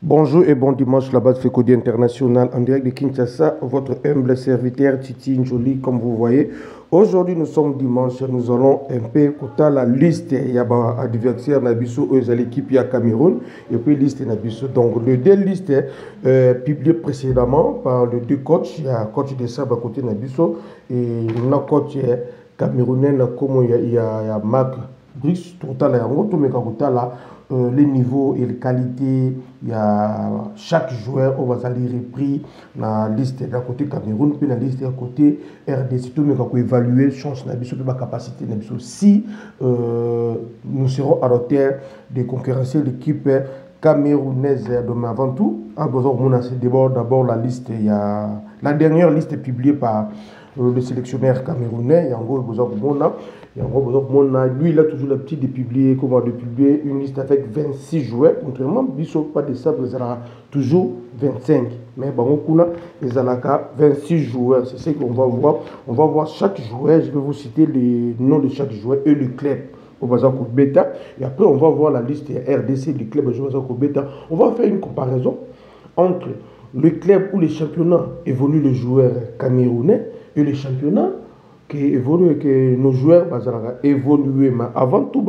Bonjour et bon dimanche, la base Fécodi International en direct de Kinshasa, votre humble serviteur Titi Njoli, comme vous voyez. Aujourd'hui, nous sommes dimanche, nous allons un peu écouter la liste. Il y a un adversaire Nabiso, l'équipe il y a Cameroun, et puis liste Nabiso. Donc, les deux listes publiées précédemment par les deux coachs. Il y a coach de Sable à côté Nabiso et le coach camerounais, comme il y a Marc Brice, tout à l'heure, les niveaux et les qualités, il y a chaque joueur on va aller repris dans la liste d'un côté Cameroun, puis dans la liste d'un côté RDC, tout mais quand évaluer chance n'a pas ma capacité n'a si nous serons à la terre de concurrencer l'équipe camerounaise demain avant tout. À besoin de ce débat d'abord la liste, il y a la dernière liste publiée par le sélectionneur camerounais, il y a en gros besoin de mon lui, il a toujours la petite de publier, une liste avec 26 joueurs. Contrairement, Bissot, pas de ça, il y aura toujours 25. Mais bon, il y a 26 joueurs. C'est ce qu'on va voir. On va voir chaque joueur. Je vais vous citer les noms de chaque joueur et le club au Bazako Beta. Et après, on va voir la liste RDC du club au Bazako Beta. On va faire une comparaison entre le club où les championnats évoluent les joueurs camerounais et les championnats que nos joueurs évoluent. Mais avant tout,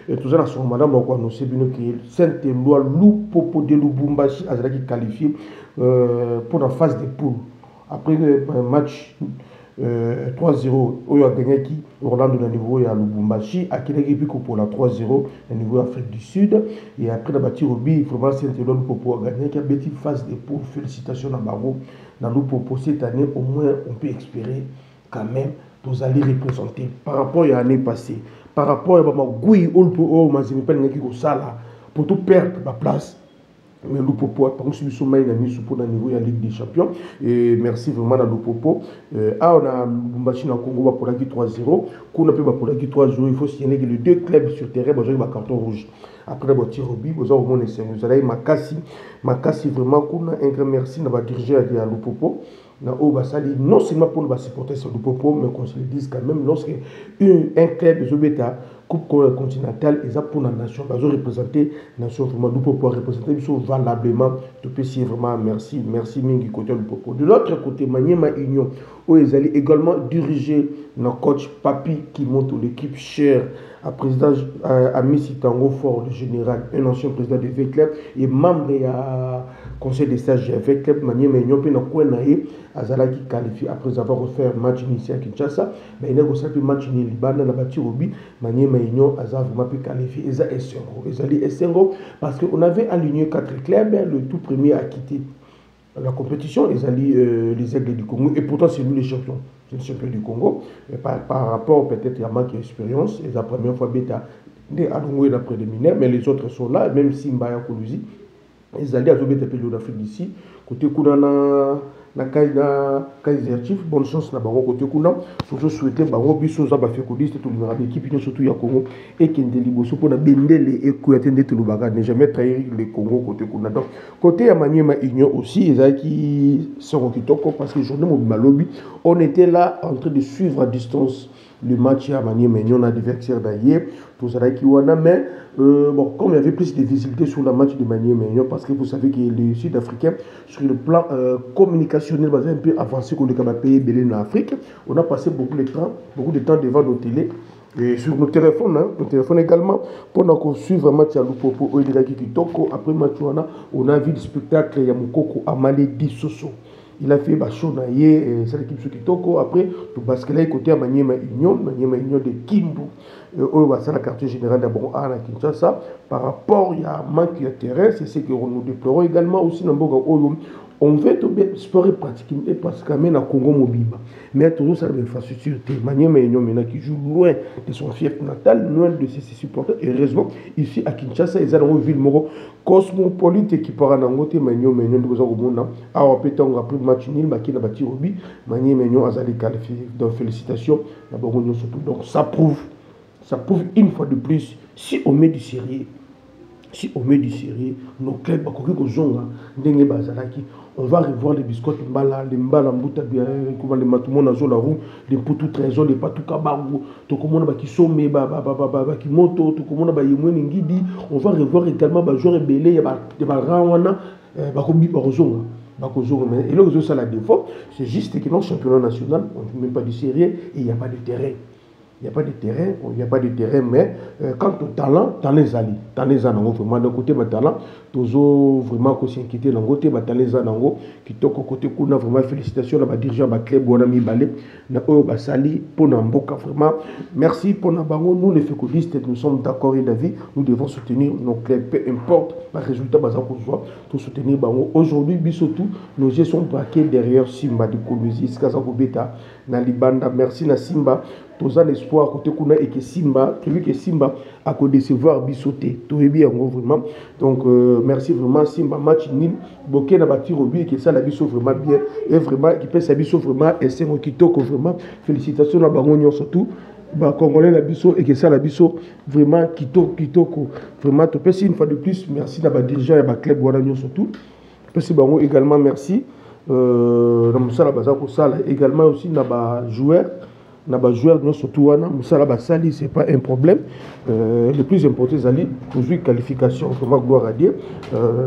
et tout ça, nous sommes madame, nous savons que Saint-Éloi, Loupopo de Lubumbashi, a qualifié pour la phase des poules. Après le match 3-0, il a gagné qui Orlando dans le niveau à Lubumbashi, à Kinegi pour la 3-0 au niveau Afrique du Sud. Et après la bâtie Roby, il faut voir Saint-Éloi Loupopo a gagné qui a bâti phase des poules. Félicitations à Baro. Dans Loupopo cette année, au moins, on peut espérer quand même, vous allez représenter par rapport à l'année passée, par rapport à Goui ou pour tout perdre la place. Mais Loupopo, par contre, si vous avez mis sur le niveau de la Ligue des Champions, et merci vraiment à Loupopo. On a Lubumbashi dans le Congo pour la 3-0. Qu'on a pu pour la 3-0, il faut signaler que les deux clubs sur terrain, ils ont un carton rouge. Après le Tirobi, vous avez Makassi vraiment, qu'on a un grand merci de diriger à Loupopo. Non seulement pour nous supporter sur le Popo, mais qu'on se le dise quand même, lorsque un club de Coupe continentale, et ça pour la nation, ils ont représenté la nation vraiment, le Popo a représenté valablement, tout peut vraiment merci Mingi côté du Popo. De l'autre côté, Maniema Union, où ils allaient également diriger notre coach Papi qui monte l'équipe chère à président Amissi Tango Fort, le général, un ancien président de V-Club et membre à conseil des sages V-Club, Maniema Union, puis Azala qui qualifie après avoir refait un match initial à Kinshasa, mais il a aussi un match initial Liban, la bâti Robi, Maniema Union, Azala vraiment pu qualifier, Essengo, parce qu'on avait aligné 4 clubs, le tout premier à quitter la compétition, les Aigles du Congo, et pourtant c'est nous les champions. C'est le champion du Congo, et par rapport peut-être à manque d'expérience, et la première fois Beta, des Alongoué la préliminaire, mais les autres sont là, même si Mbaya Koulouzi, ils allaient à Zobé Tapé d'Afrique d'ici, côté Kounana. Na Kaiser Chief, bonne chance na bango côté kuna surtout souhaiter bango biso za ba fekodi c'est tout le équipe surtout ya Congo et Kende liboso pour na bendele et koyatende tout le baga ne jamais trahir le Congo côté kuna. Donc côté ya Maniema Union aussi ils qui sont kitoko parce que journée Malobi on était là en train de suivre à distance le match à Maniema Union adversaire d'ailleurs tout ça qui wana mais bon, comme il y avait plus de visibilité sur le match de Maniema Union, parce que vous savez que les Sud-Africains, sur le plan communicationnel, un peu avancé que le pays belé en Afrique, on a passé beaucoup de temps devant nos télés et sur nos téléphones également, pendant suivre un match à Lupopo, après le match, on a vu le spectacle Yamukoko Amale Soso. Il a fait Bachonaye, c'est l'équipe Sukitoko. Après, tout basculer côté à Maniema Union de Kindu. C'est la quartier générale d'abord à Kinshasa. Par rapport à manque de terrain, c'est ce que nous déplorons également aussi dans le on veut sport pratiquer parce qu'on est dans Congo mobile. Mais toujours ça l'infrastructure. Maniema Union maintenant qui joue loin de son fief natal, loin de ses supporters. Et heureusement, ici à Kinshasa, ils ont une ville cosmopolite qui part en Angote, Maniema Union de Bozarobona. Alors, peut-être après le match nul, qui n'a pas tiré au but, Maniema Union a qualifié. Donc, félicitations. Donc, ça prouve une fois de plus, si on met du sérieux si on met du sérieux, nos clubs, on va revoir les biscottes, les mbala, les matumons, les potou trésor, les patou kabango, qui sont qui montent, on va revoir également les joueurs belés, les rawana, et là, ça la défaut, c'est juste que dans le championnat national, on ne met pas du sérieux et il n'y a pas de terrain. Il n'y a pas de terrain, mais quant au talent, talent vraiment d'un côté, talent, toujours vraiment qu'on s'inquiète d'un côté, talent qui toque au côté, qu'on a vraiment félicitations à dirigeant de club, on a mis balé, na sali pour Namboka vraiment. Merci pour Nabango, nous les fécodistes, nous sommes d'accord et d'avis, nous devons soutenir nos clubs, peu importe le résultat qu'on soit, pour soutenir Bango. Aujourd'hui, surtout, nos jeux sont braqués derrière Simba de Koluzi, Skazakobeta, Nalibanda, merci na Simba. Tous un espoir côté kuna et que Simba, celui que Simba a qu'à décevoir bisoté. Tout est bien vraiment. Donc merci vraiment Simba match nul. Boké n'a bâti au but et que ça la biso vraiment bien et vraiment qui peut sa biso vraiment et c'est moi qui toque vraiment. Félicitations à Bangonio surtout. Bah congolais la biso et que ça la biso vraiment qui toque vraiment. Tu peux une fois de plus merci à dirigeant et à club Guaranio surtout. Merci Bango également merci. Dans ça la base pour ça également aussi na joueur. Les joueurs surtout c'est pas un problème. Le plus important c'est toujours qualification comment gloire à Dieu.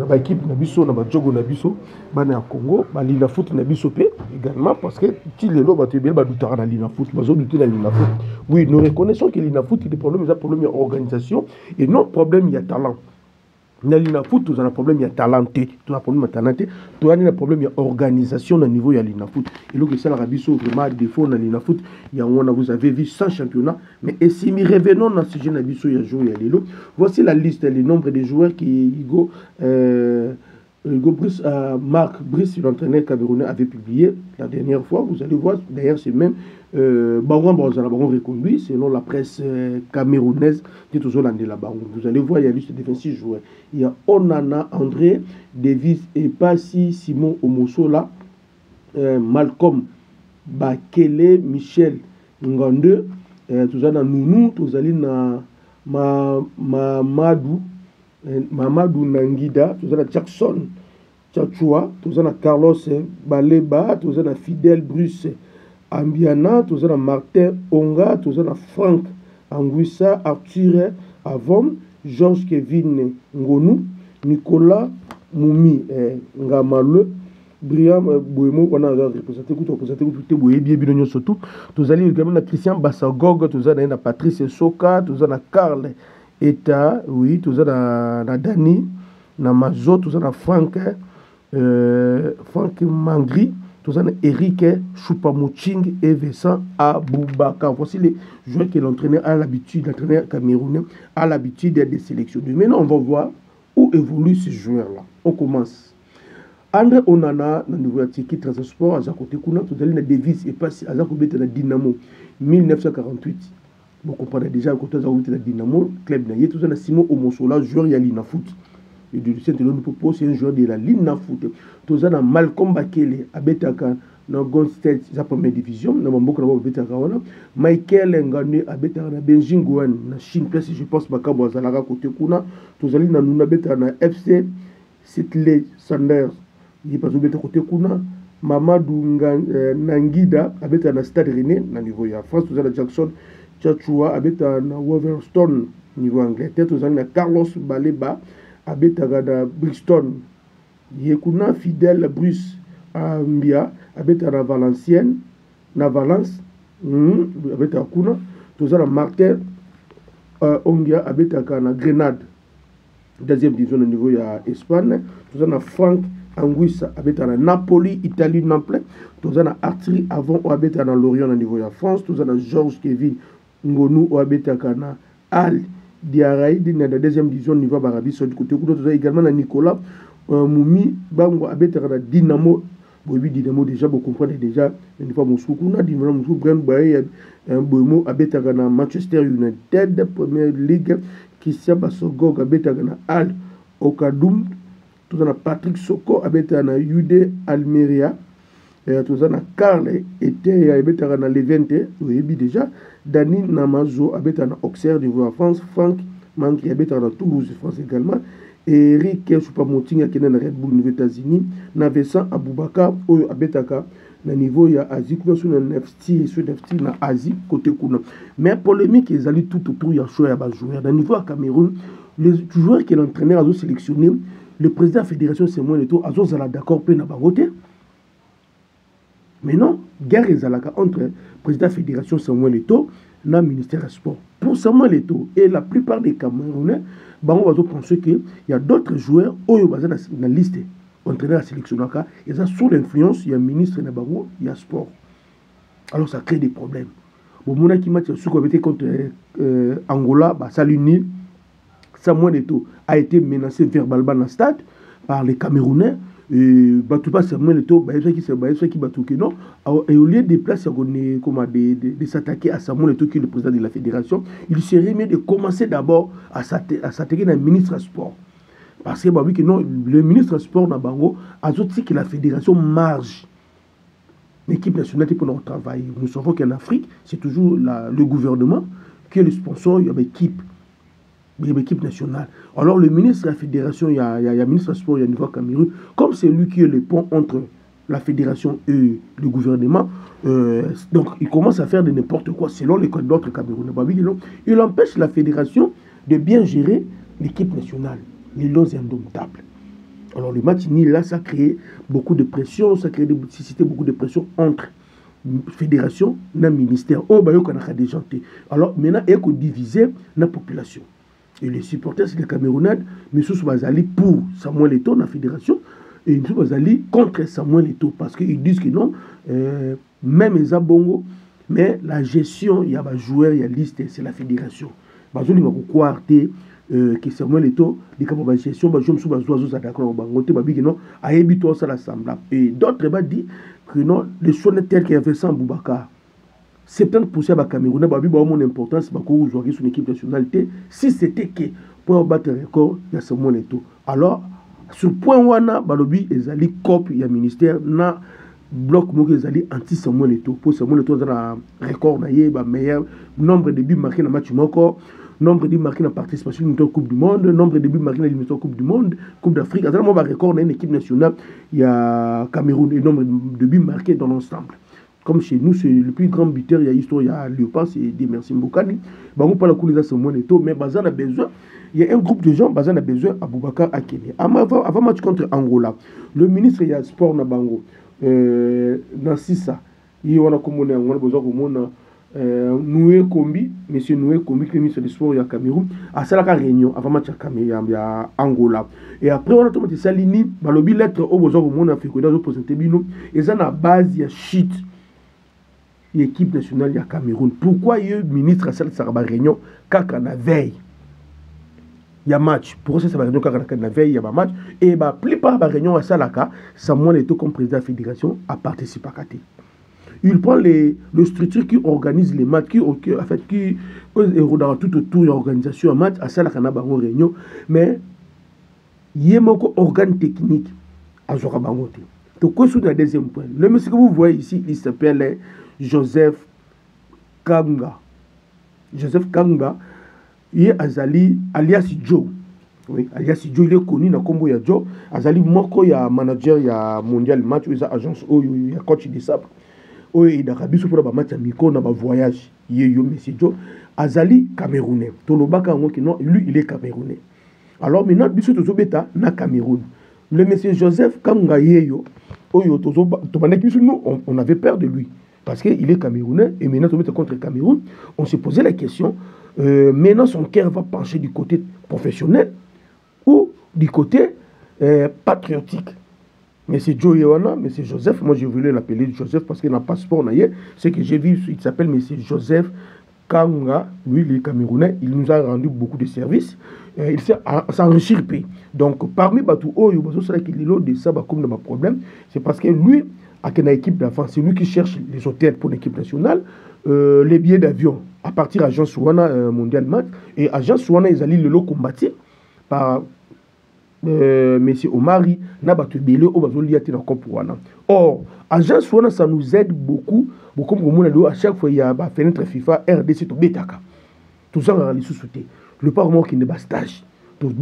L'équipe nabiso na jogo nabiso bana Congo balina foot nabiso également parce que tu les loba tu bien badutara na lina foot bazo douter na lina foot. Oui, nous reconnaissons que lina foot il y a des problèmes, il y a problème d'organisation et non problème il y a talent. Dans l'ina foot, tu as un problème, il y a talenté. Tu as un problème, tu as un problème, il y a organisation au niveau de l'ina foot. Et donc, ça, l'Arabie Saoudite, il y a des défauts dans l'ina foot. Il y a, vous avez vu 100 championnats. Mais et si nous revenons dans ce jeu d'Arabie Saoudite, il y a joué, il y a les voici la liste, le nombre de joueurs qui Hugo Brice, Marc Brice, l'entraîneur camerounais, avait publié la dernière fois. Vous allez voir, d'ailleurs, c'est même Baron reconduit, selon la presse camerounaise, qui est toujours l'année là-bas. Vous allez voir, il y a liste de 26 joueurs. Il y a Onana, André, Davis et Passi, Simon Omosola, Malcolm Bakele, Michel Ngande, tout ça dans Nounou, tout ça dans Mamadou Nangida, tout ça dans Jackson Tchachua, tout ça dans Carlos Baleba, tout ça dans Fidel Bruce Ambiana, tout ça dans Martin Onga, tout ça dans Franck Anguissa, Arthur Avon, Georges Kevin Ngonou, Nicolas Moumi Ngamale, Brian Boemo, on a représenté tout Boye bien surtout. Tout allez également Christian Bassagog, tout ça dans Patrice Soka, tout ça dans Karl Eta, oui, tout ça dans Dani, dans Mazo, tout ça dans Franck Mangri, tout ça dans Eric Choupamoching et Vincent Aboubakar. Voici les joueurs que l'entraîneur a l'habitude, l'entraîneur camerounais a l'habitude d'être sélectionnés. Maintenant, on va voir où évoluent ces joueurs-là. On commence. André Onana, dans le nouveau équipe Transport, à côté Kuna, tout à l'heure, Davis est passé à la Dynamo 1948. Vous comprenez déjà, quand on a Dynamo, club Naye, tout ça, Simon Omosola, joueur de la Lina Foot. Et du Saint-Élion Popo, c'est un joueur de la Lina Foot. Tout ça, Malcolm Bakele, à Betaka, dans Golden State, la première division, dans Mamboko, dans Betaka, Michael Ngane, à Betaka, dans Beijing, dans Chine, place, je pense, Bakabo, à Zalara, côté Kuna, tout ça, dans Nuna Betaka, dans FC, Sidley Sanders. Il n'y a pas de côté Kuna, Mamadou Nangida, habite à la Stade René, au niveau de France, tout ça, Jackson Tchachua, habite à Wolverhampton, au niveau Angleterre, tout ça, Carlos Baleba, habite à Brixton, Yekuna Fidel Bruce Ambia, habite à Valenciennes, na Valence, habite à Kuna, tout ça, Martin Ongia, habite à Grenade, deuxième division au niveau de l'Espagne, tout ça, Franck Anguissa habite à Napoli, Italie, Naples. Tout ça, Artiri avant, on habite à Lorient au niveau de la France. Tout ça, Georges Kevin Ngonou, on habite à Al Diaraï, dans la deuxième division au niveau de l'Arabie Saoudite. Tout ça, également, Nicolas Moumi, Bango habite à Dynamo. Oui, Dynamo, déjà, vous comprenez déjà, il n'y a pas Moscou. Dynamo, Moscou, Brand Baye, Boemo habite à Manchester United, Première Ligue. Christian Bassogog habite à Al Okadoum. Tout ça, Patrick Soko habite à Yude Almeria. Tout ça, Karl était habite à Levante, oui, déjà. Dani Namazo habite à Auxerre, niveau de France. Franck manque ya beta na Toulouse France également. Eric Choupa-Moting qui est dans Red Bull aux États-Unis, na Vincent Aboubakar oyo abetaka na niveau ya Asie kuna sur na nefti na Asie côté kuna. Mais polémique ils allaient tout autour ya choix ya ba joueur. Na niveau à Cameroun, les joueurs que l'entraîneur a sélectionné, le président de la fédération Samuel Eto'o a été d'accord pour na bangote. Mais non, guerre ezalaka entre le président de la fédération Samuel Eto'o et le ministère des Sports. Pour Samuel Eto'o et la plupart des Camerounais, on va penser qu'il y a d'autres joueurs qui sont dans la liste entraîneurs à sélectionner. Ils sont sous l'influence, il y a un ministre, il y a sport. Alors ça crée des problèmes. Bon, mon qui match contre Angola, ça l'unit. Samuel Eto'o a été menacé verbalement dans le stade par les Camerounais. Tout pas Samuel Eto'o, non. Et au lieu de placer de s'attaquer à Samuel Eto'o, qui est le président de la fédération, il serait mieux de commencer d'abord à s'attaquer dans le ministre des Sports. Parce que non, le ministre des Sports a dit que la fédération marge l'équipe nationale pour notre travail. Nous savons qu'en Afrique, c'est toujours le gouvernement qui est le sponsor de l'équipe nationale. Alors le ministre de la fédération, il y a le ministre du sport, il y a niveau Cameroun, comme c'est lui qui est le pont entre la fédération et le gouvernement, donc il commence à faire de n'importe quoi selon les codes d'autres Camerounais. Il empêche la fédération de bien gérer l'équipe nationale, les Lions indomptables. Alors le match nul là, ça a créé beaucoup de pression, ça a créé beaucoup de pression entre fédération et ministère. Alors maintenant, il y a diviser la population. Et les supporters, c'est les Camerounais, mais ils sont pour Samuel Eto'o, la fédération, et ils sont contre Samuel Eto'o, parce qu'ils disent que non, même les Abongo, mais la gestion, il y a des joueurs, il y a liste, c'est la fédération. Ils vont croire que Samuel Eto'o, les capables de gestion, ils sont d'accord, et d'autres vont dire que non, les choix tels qu'il y avait sans Boubacar. 70% des Camerounais ont une importance pour jouer sur l'équipe nationalité. Si c'était que pour battre le record, il y a Samuel Eto'o. Alors, sur le point où ils allaient copier le ministère, na bloc ils allaient anti-Samuel Eto'o. Pour Samuel Eto'o, il y a un record, meilleur nombre de buts marqués dans le match, nombre de buts marqués dans la participation à la Coupe du Monde, nombre de buts marqués dans la Coupe du Monde, Coupe d'Afrique. Il y a un record dans l'équipe nationale, il y a Cameroun, et nombre de buts marqués dans l'ensemble. Comme chez nous, c'est le plus grand buteur, il y a l'histoire, il y a Léopard, c'est Demersi Mbokani. On parle de Samuel Eto'o, mais Bazan a besoin, il y a un groupe de gens, Bazan a besoin à Boubacar Akene. Avant match contre Angola, le ministre du Sport na Bango, Nassissa, il y a besoin de Noué Kombi, monsieur Noué Kombi, le ministre du Sport, il y a Cameroun, à Salaka Réunion, avant match il y a Angola. Et après, on a tout Salini, Balobi lettre au besoin au monde africain, dans le présenté Bino, et ça, à base, il y a shit. L'équipe nationale du Cameroun. Pourquoi il y a un ministre à cette réunion quand la veille il y a match? Pourquoi c'est réunion quand la veille il y a match? Et la plupart des réunions à Salaka, Samuel Eto'o comme président de la fédération a participé à Kati. Il prend les structures qui organisent les matchs, qui dans tout autour de l'organisation à match à Salaka na bango réunion, mais il y a un organe technique à Zora Bangote. Donc, c'est le deuxième point. Le monsieur que vous voyez ici, il s'appelle Joseph Kanga. Joseph Kanga, il est Azali, alias Joe. Oui, alias Joe, il est connu dans Combo ya Joe. Azali Moko, il y a manager, il y a mondial match, il y a agence, il y a coach de sable. Il y a Rabi pour le match à Miko, dans le voyage. Il y a monsieur Joe. Azali Camerounais. Tolobaka, lui, il est Camerounais. Alors maintenant, Bissou Tozobeta, na Cameroun. Le monsieur Joseph Kanga Yeyo, nous, on avait peur de lui. Parce qu'il est Camerounais, et maintenant, contre le Cameroun, on s'est posé la question, maintenant son cœur va pencher du côté professionnel ou du côté patriotique. Mais c'est Joe Yewana, mais c'est Joseph, moi je voulais l'appeler Joseph parce qu'il n'a pas passeport, c'est que j'ai vu, il s'appelle M. Joseph Kanga, lui il est Camerounais, il nous a rendu beaucoup de services, il s'est enrichi le pays. Donc parmi Batou Oyo, comme problème, c'est parce que lui, à une équipe d'enfants, c'est lui qui cherche les hôtels pour l'équipe nationale, les billets d'avion à partir d'Agence Souana Mondial Match, et Agence Souana, ils allaient le lot combattre par Monsieur Omari, Nabatu Bélé, Obazoliati dans Kopouana. Or, Agence Souana, ça nous aide beaucoup, beaucoup, à chaque fois, il y a une fenêtre FIFA, RDC, Betaka. Tout ça, on a les sous-soutés. le parlement qui n'est pas stage. Donc,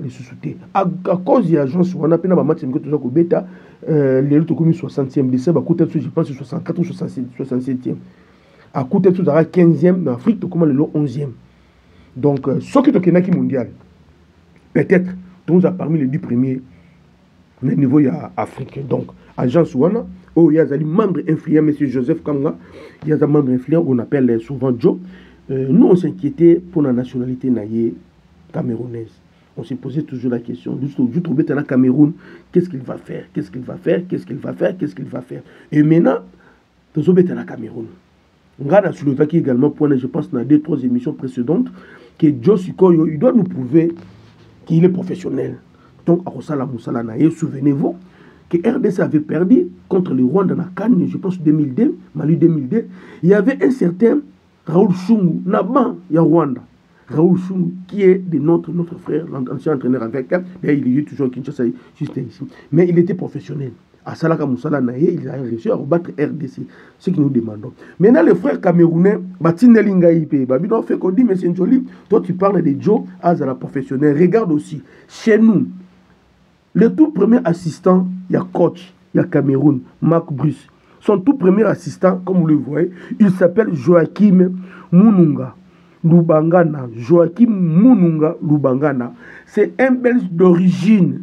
les sous-soutés. À cause de l'agence, on a peine à match de bêta, les autres communes 60e décembre, à côté de je pense 64 ou 67e. À côté de 15e en Afrique, comment le 11e. Donc, ce qui est au mondial, peut-être, nous a parmi les 10 premiers au niveau africain. Donc, agence Wana, où il y a des membres influents, M. Joseph Kanga, il y a des membres influents qu'on appelle souvent Joe. Nous, on s'inquiétait pour la nationalité camerounaise. On s'est posé toujours la question, du trouver dans le Cameroun, qu'est-ce qu'il va faire, qu'est-ce qu'il va faire, qu'est-ce qu'il va faire, qu'est-ce qu'il va faire. Et maintenant, nous sommes dans le Cameroun. On regarde la Slovaquie également, je pense dans les 2-3 émissions précédentes, que Joe Sikoyo, il doit nous prouver qu'il est professionnel. Donc, à Rosala Moussala Naye, souvenez-vous que RDC avait perdu contre le Rwanda dans la Cannes, je pense 2002, Mali 2002. Il y avait un certain Raoul Chungu, Naban, il y a Rwanda. Raoul Chungu, qui est de notre frère, l'ancien entraîneur avec elle. D'ailleurs, il est toujours à Kinshasa, juste ici. Mais il était professionnel. À Salaka Moussala Naye, il a réussi à rebattre RDC. Ce que nous demandons. Maintenant, les frères camerounais, Batine Lingaïpe, Babino fait qu'on dit, mais c'est joli. Toi, tu parles de Joe Azala professionnel. Regarde aussi, chez nous, le tout premier assistant, il y a coach, il y a Cameroun, Marc Bruce. Son tout premier assistant, comme vous le voyez, il s'appelle Joachim Mununga Lubangana. Joachim Mununga Lubangana. C'est un Belge d'origine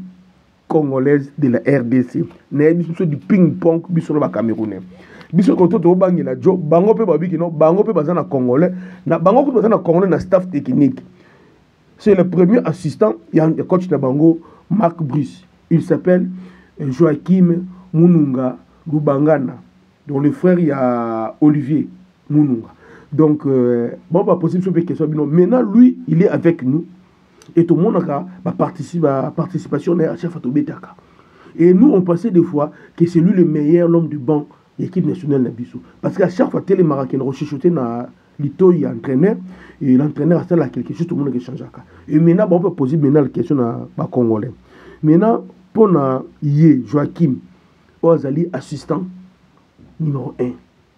congolaise de la RDC. C'est du ping-pong, sur le Camerounais. Biso koto to bangi la jo bango pe babiki no bango pe bazana congolais na bango pe bazana congolais na staff technique. C'est le premier assistant, il y a un coach de bango Marc Bruce. Il s'appelle Joachim Mununga Lubangana. Donc le frère, il y a Olivier Mununga. Donc, bon, pas possible de question. Maintenant, lui, il est avec nous. Et tout le monde a participation à chef Atobetaka. Et nous, on pensait des fois que c'est lui le meilleur, l'homme du banc de l'équipe nationale Nabissou. Parce qu'à chaque fois, télé Marocain rechuchoté dans l'Ito, il y a un entraîneur. Et l'entraîneur a fait quelque chose, tout le monde a changé. Et maintenant, bon, on peut poser maintenant la question à Congolais. Maintenant, pour Joachim, Ozali, assistant numéro 1, il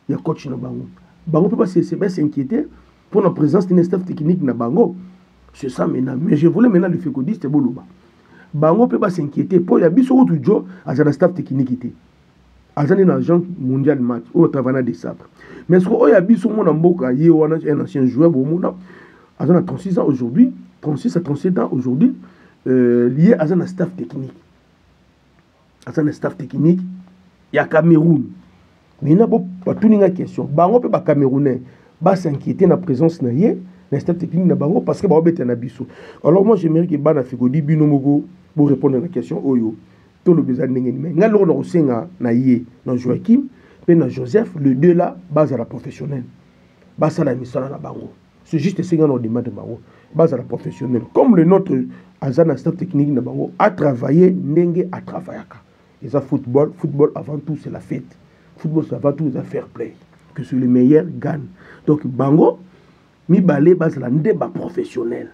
y a coach na bango. Bango peut pas s'inquiéter pour la présence d'un staff technique na bango. C'est ça maintenant. Mais je voulais maintenant le faire dire c'est boloba. Bango peut pas s'inquiéter pour y a biso ou toujours à un staff technique. Azana un agent mondial match au travail des sabres. Mais ce qu'il y a biso mon amboka yé un ancien joueur bon mon azana 36 ans aujourd'hui, 36 à 37 ans aujourd'hui lié à un staff technique. À un staff technique, il y a Cameroun. Maintenant, pas tout une question. Bango peut pas Camerounais, ba s'inquiéter na présence na yé, na staff technique na bango parce que ba obete na biso. Alors moi j'aimerais que bana figodi bino mogo pour répondre à la question oyo. Tout le besoin n'engeni mais ngalo na osenga na yé, na Joachim, pe na Joseph, le deux là base à la professionnelle. Base à la misala na bango. C'est juste ce qu'on demande bango. Base à la professionnelle. Comme le nôtre azana staff technique na bango a travaillé ndenge a travaillaka. Et ça football avant tout c'est la fête. Football c'est avant tout c'est fair play. Que c'est le meilleur gagne. Donc bango mi balé base la débat professionnel.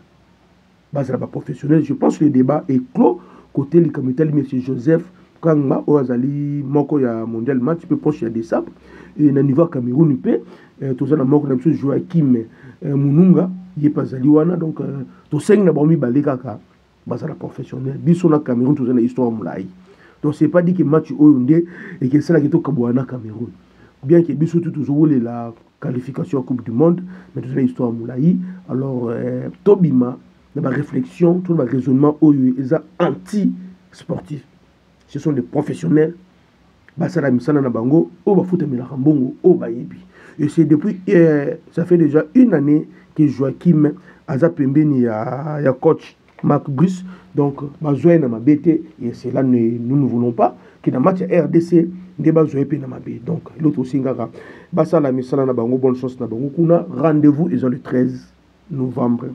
Base la professionnel, je pense que le débat est clos côté le comité M. Joseph Kanga Oazali moko ya mondial match peu proche ya des sables et na niveau Cameroun peut tout ça na moko na M. Joachim Mununga il est pas zali wana donc to seng na ba mi balé kaka base la professionnel biso na Cameroun tout ça na histoire moulai. Donc c'est pas dit que match oyondé et que c'est là qui est au Kabouana Cameroun. Bien que biso tout toujours la qualification à Coupe du Monde, mais toute l'histoire moulaï. Alors Tobima, dans ma réflexion, tout le raisonnement est anti-sportif. Ce sont des professionnels. Basala misana na bango, o ba foot mela mbongo, o ba yebi. Et c'est depuis ça fait déjà une année que Joachim Aza Pembeni ya coach Marc Bruce. Donc, je na mabete et c'est là nous ne voulons pas que dans le match RDC débat zoé pe na mabé. Donc, l'autre aussi ngara. Basa la misala na bango bonne chance na bango kuna rendez-vous ils ont le 13 novembre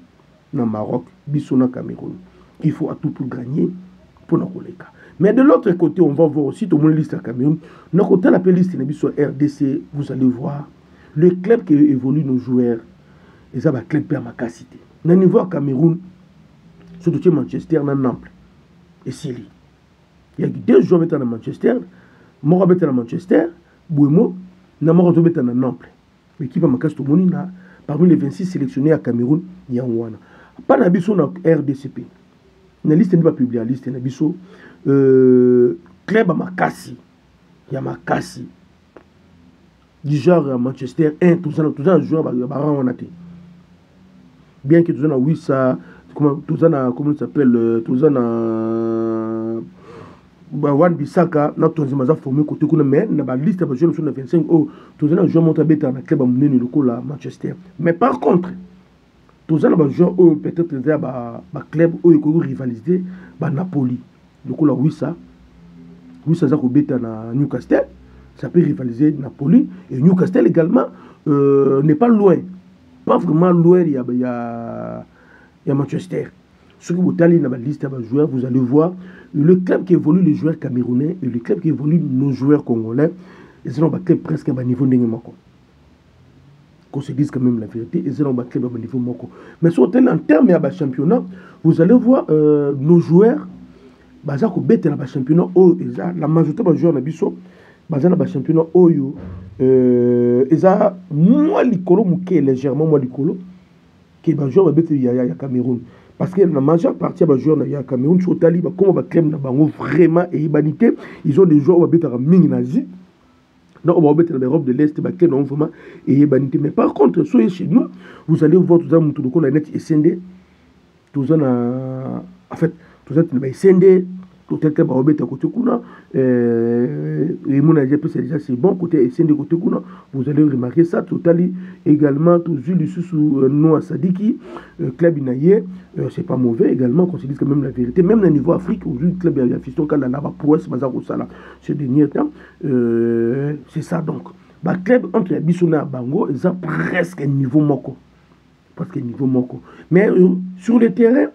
na Maroc, Bissona Cameroun. Il faut à tout pour gagner pour nos collègues. Mais de l'autre côté, on va voir aussi tout le monde liste à Cameroun. Notre côté la liste na biso RDC, vous allez voir le club qui évolue nos joueurs. Et ça va club per makasité. Na niveau Cameroun surtout Manchester, Naples et Sili. Il y a deux joueurs qui sont à Manchester, Mora est à Manchester, Bouemo, Namora est à Naples. L'équipe a marqué parmi les 26 sélectionnés à Cameroun, il y a un. Pas na biso na RDCP. La liste n'est pas publiée, la liste na biso. Club à Makassi. Il y a Makassi. Du genre Manchester 1, tout ça joueur on a été. Bien que tout ça oui ça comment il s'appelle tout ça Wan Bissaka na tout ça formé côté kuna mais na ba liste ba joueur sur 25 oh tout ça joueur monte beta na club amené le la Manchester. Mais par contre tout ça ba joueur peut-être ba club ko rivaliser ba Napoli. Le coup là oui ça ça ko beta na Newcastle. Ça peut rivaliser Napoli et Newcastle également n'est pas loin. Pas vraiment loin, il y a Manchester. Ce que vous allez dans la liste de joueurs, vous allez voir le club qui évolue les joueurs camerounais et le club qui évolue nos joueurs congolais. Et c'est un club presque à niveau de Moko. Qu'on se dise quand même la vérité, et c'est un club à niveau Moko. Mais sur en termes de championnat, vous allez voir nos joueurs, dans le championnat, la majorité des joueurs dans le championnat, eza moi likolo muke légèrement moi likolo que ba joueur ba ya Cameroun parce que la majeure partie ba joueur na ya Cameroun sur tali ba comme ba club na bango vraiment et ibanité ils ont des joueurs ba betara mingi nazi non on va betara l'Europe de l'Est ba club non vraiment et ibanité mais par contre soyez chez nous vous allez voir tout ça mutu ko la net SND tout ça na en fait tout ça na SND peut-être que Barobeta côté kuna et mon agent c'est déjà c'est bon côté et de côté kuna vous allez remarquer ça totali également toujours le sous Noah Sadiki club inaye c'est pas mauvais également qu'on se dise quand même la vérité même au niveau Afrique aujourd'hui club il y a fiston quand la lava pour c'est bazar ça ce dernier temps c'est ça donc ba club entre Bissona Bango ils ont presque un niveau moko parce que niveau moko mais sur le terrain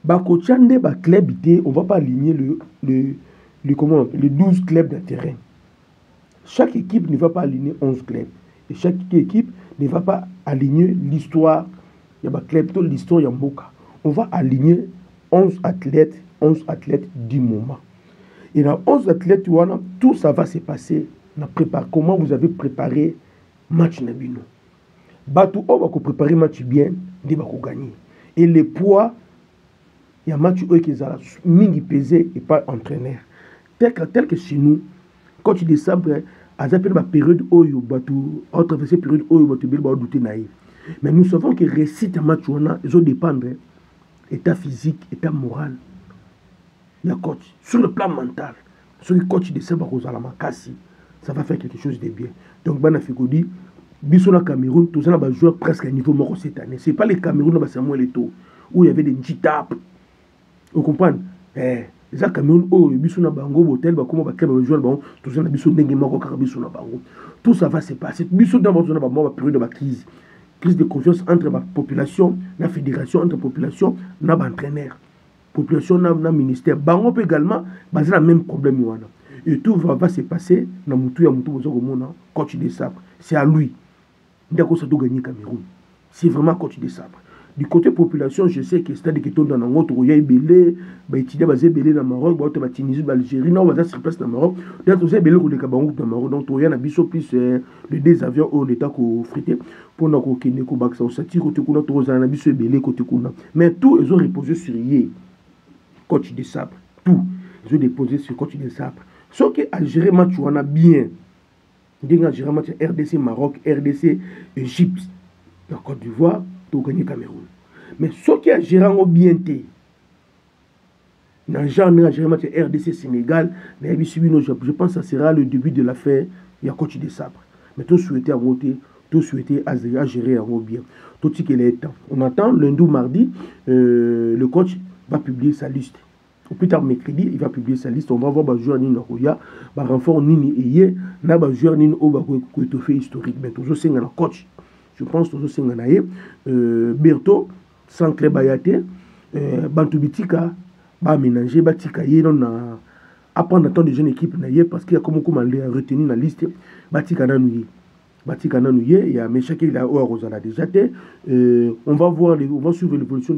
Bakochande, club, on ne va pas aligner les 12 clubs de terrain. Chaque équipe ne va pas aligner 11 clubs. Et chaque équipe ne va pas aligner l'histoire. Il y a club, l'histoire, il y a Mboka. On va aligner 11 athlètes du moment. Et dans 11 athlètes, tout ça va se passer. Comment vous avez préparé le match Nabino. Batou, on va préparer le match bien, on va gagner. Et les poids, il y a un match qui est mingi pesé et pas entraîneur. Tel que chez nous, quand tu décembre, à la période où il y a traversé période où il y a douté naïf. Mais nous savons que récite un match, ils ont dépendre état physique, état moral. Il y a coach. Sur le plan mental, sur le coach décembre, ça va faire quelque chose de bien. Donc, Bana Fikodi, Bissona Cameroun, tout ça, joueur presque à niveau mort cette année. Ce n'est pas les Cameroun, c'est Samuel Eto'o, où il y avait des Njitap. Vous comprenez? Les Cameroun, Bissona Bango, Botel, comment va créer joueur, tout ça, Bissona Nengemako, Bissona Bango. Tout ça va se passer. Bissona Bango, on va période de crise. Crise de confiance entre la population, la fédération, entre la population, et l'entraîneur. Population, le ministère. Bango peut également, c'est le même problème. Et tout va se passer dans le coach des sabres. C'est à lui. Il a gagné Cameroun. C'est vraiment coach des sabres. Du côté population, je sais que c'est-à-dire que dans le Maroc, il y a Belé, il y a Belé dans le Maroc, il y a Tunisie, l'Algérie, il y a sur place dans le Maroc, il y a Belé dans le Maroc, donc il y a plus de deux avions au l'état qu'on frité pour nous qu'on ait bac ça au satire côté qu'on a tous un abisso Belé côté qu'on a. Mais tout ils ont reposé sur Yé, coach des sabres, tout ils ont déposé sur coach des sabres. Sauf que Algérie match on a bien, il y a Algérie match RDC Maroc, RDC Égypte, la Côte d'Ivoire. Gagner Cameroun. Mais ce qui a géré bien été, dans le genre de RDC Sénégal, je pense que ça sera le début de l'affaire. Il y a coach des sabres. Mais tout souhaité à voter, tout souhaité à gérer bien. Tout ce qu'il est temps. On attend lundi ou mardi, le coach va publier sa liste. Au plus tard mercredi, il va publier sa liste. On va voir les joueurs Nini Roya, les renforts Nini Eye, les joueurs Nini Oba qui fait historique. Mais toujours c'est un coach. Je pense que c'est un Berto, Sankle Bayate, Bantubitika, Ménager, Batika, apprendre à temps de jeunes équipes, parce qu'il y a comme on l'a retenu dans la liste, Batika Nanouye. Batika Nanouye, il y a Méchak, il a Rosala déjà. On va voir, on va suivre l'évolution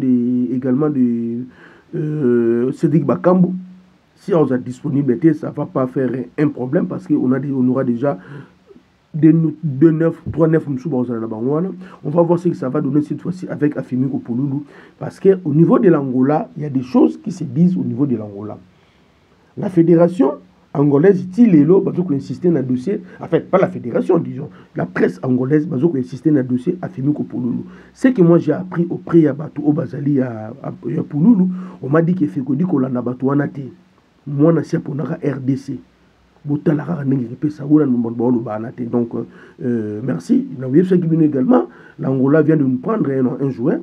également de Cédric Bakambu. Si on a disponibilité, ça ne va pas faire un problème parce qu'on aura déjà 2-9, 3-9, on va voir ce que ça va donner cette fois-ci avec Afimi Kopouloulou. Parce qu'au niveau de l'Angola, il y a des choses qui se disent au niveau de l'Angola. La fédération angolaise, il insister dans le dossier, en fait, pas la fédération, disons, la presse angolaise, il insister dans le dossier Afimi Kopouloulou. Ce que moi j'ai appris auprès de Batou Obazali à Pouloulou, on m'a dit qu'il fait que Kolanda Batou Anate, moi, je suis pour RDC. Donc, merci. Également, l'Angola vient de nous prendre un joueur,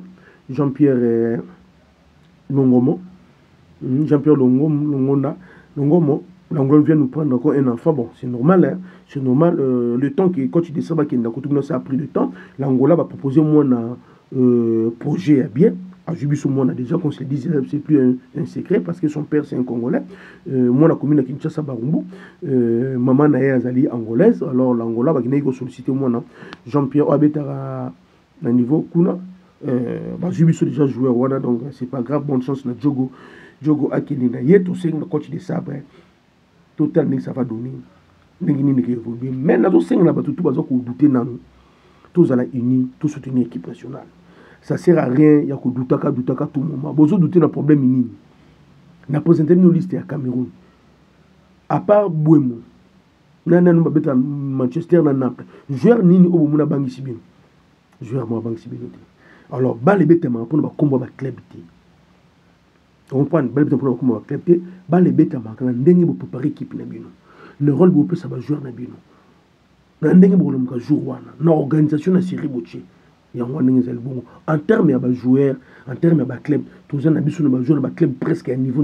Jean-Pierre Longomo. Jean-Pierre Longomo. L'Angola vient de nous prendre encore un enfant. Bon, c'est normal. Hein? C'est normal. Le temps que quand tu descends, ça a pris du temps. L'Angola va proposer moi un projet bien. À Jubisso, on a déjà, qu'on se le dit, c'est plus un secret parce que son père c'est un Congolais. Moi, la commune à Kinshasa, Barumbu, maman Naya Azali angolaise. Alors l'Angola va venir solliciter moi, Jean-Pierre Abetara, à niveau Kuna. Jubisso déjà joué à Rwanda, donc c'est pas grave. Bonne chance, na Djogo Akelina. Yé, tout c'est le coach de sabre. Total, ça va donner. Mais nous avons tout douter, tous à la unis, tous soutenir l'équipe nationale. Ça sert à rien, il y a que doutaka tout le moment. Vous douter d'un problème minime. Na présenté une liste à Cameroun. À part Bouemo, Manchester, Naples. Joueur nini au Boumuna Bangi Sibino. Joueur moi Bangi Sibino. Alors, bas les bêtes pour le combat de club. On prend bas les bêtes pour le combat de club. Bas les bêtes quand on pour préparer l'équipe Nabino. Le rôle de ça va jouer Nabino. Nandenge pour le jour l'organisation na série Boché. En termes de joueurs, en termes de club, tous les joueurs de club presque à un niveau